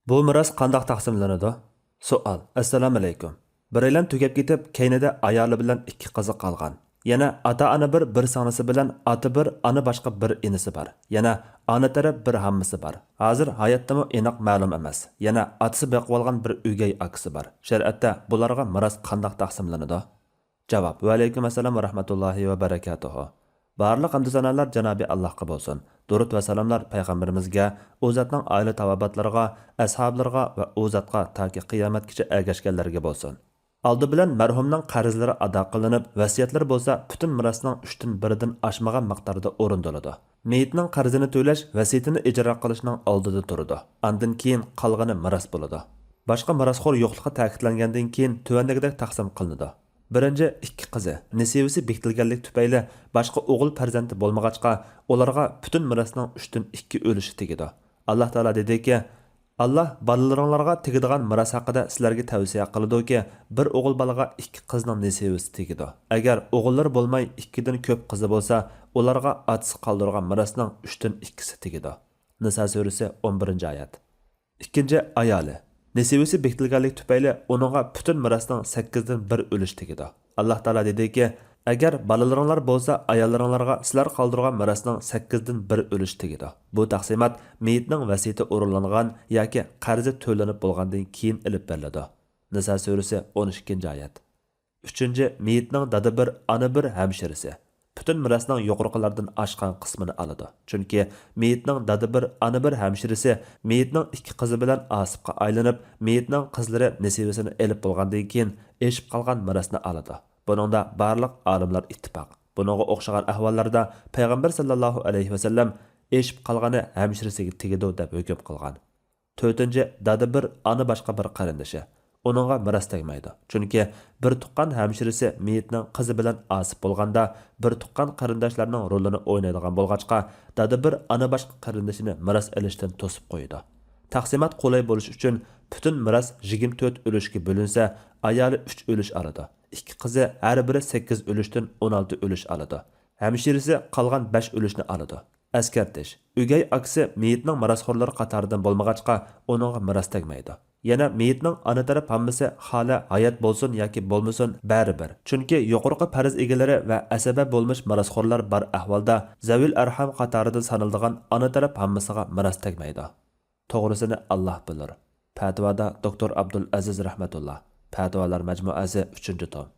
Bu miras qandoq taqsimlanadi? Savol. Assalomu alaykum. Bir aylan tugab ketib, keynida ayoli bilan ikki qizi qolgan. Yana ota-ona bir singlisi bilan oti bir, ona boshqa bir inisi bor. Yana ona taraf bir hammasi bor. Hozir hayotdami aniq ma'lum emas. Yana otasi boqib olgan bir o'gay akasi bor. Shar'atda bularga miras qandoq taqsimlanadi? Javob. Va alaykum assalom va rahmatullohi va barakatuh. Barliq hamd sanolar Janobi Allohga bo'lsin. Durud va salomlar payg'ambarimizga, u zotning oila tavobatlariga, ashablariga va u zotga toki qiyomatgacha ergashganlarga bo'lsin. Oldi bilan marhumning qarzlari ado qilinib, vasiyatlari bo'lsa, butun mirosning 3dan 1dan oshmagan miqdorda o'rindaladi. Meyitning qarzini to'lash vasiyatini ijro qilishning oldida turadi. Undan keyin qolgani miros bo'ladi. Boshqa mirosxo'r yo'qligi ta'kidlangandan keyin tuvandagidek taqsim qilinadi. Birinci ikki qizi nesivisi bekitilganlik tufayli boshqa o'g'il farzandi bo'lmag'achqa ularga butun mirosning 3dan 2 o'lishi tegadi. Alloh taolo dediki, Allah balalaringlarga tegadigan miros haqida sizlarga tavsiya qiladi-ki, bir o'g'il balaga ikki qizning nesivisi tegadi. Agar o'g'illar bo'lmay 2 dan ko'p qizi bo'lsa, ularga otasi qoldirgan mirosning 3dan 2si tegadi. Nisa surasi 11-oyat. Ikkinchi ayoli nesivisi bekitilganlik tufayli uningga butun mirosning 8dan 1 o'lish tegadi. Alloh taolo dediki, agar balalaringlar bo'lsa, ayollaringlarga sizlar qoldirgan mirosning 8dan 1 o'lish tegadi. Bu taqsimot meyitning vasiyati o'rinlangan yoki qarzi to'lanib bo'lgandan keyin ilib beriladi. Nisa surasi 12-oyat. 3. Meyitning dada bir, ona bir hamshirisi butun mirosning yuqoriqilardan oshgan qismini oladi. Chunki meyitning dada bir, ona bir hamshirisi meyitning ikki qizi bilan asibga aylanib, meyitning qizlari nesibasini elib bo'lgandan keyin eshib qolgan mirosni oladi. Buningda barliq olimlar ittifoq. Buningga o'xshagan ahvollarda payg'ambar sallallohu alayhi vasallam eshib qolgani hamshirisiga tegadi deb hukm qilgan. 4. Dada bir, ona boshqa bir qarindoshi uningga miros tegmaydi. Chunki bir tuqqan hamshirisi meyitning qizi bilan asib bo'lganda bir tuqqan qarindoshlarning rolini o'ynaydigan bo'lg'achqa, dada bir ona boshqa qarindashini miros olishdan to'sib qo'ydi. Taqsimot qulay bo'lish uchun butun miros 24 o'lishga bo'linsa, ayoli 3 o'lish oladi. Ikki qizi har biri 8 o'lishdan 16 o'lish oladi. Hamshirisi qolgan 5 o'lishni oladi. Askartish. O'gay akasi meyitning mirosxo'rlari qatoridan bo'lmag'achqa, uningga miros tegmaydi. Yana meyitning ona taraf hammasi xola hayot bo'lsin yoki bo'lmasin baribir. Chunki yuqorqi farz egalari va asaba bo'lmish mirosxo'rlar bor ahvolda zavil arham qatoridan sanaladigan ona taraf hammasiga miros tegmaydi. To'g'risini Alloh bilir. Fatvoda doktor Abdul Aziz rahmatulloh. Fatvolar majmuasi 3-tom.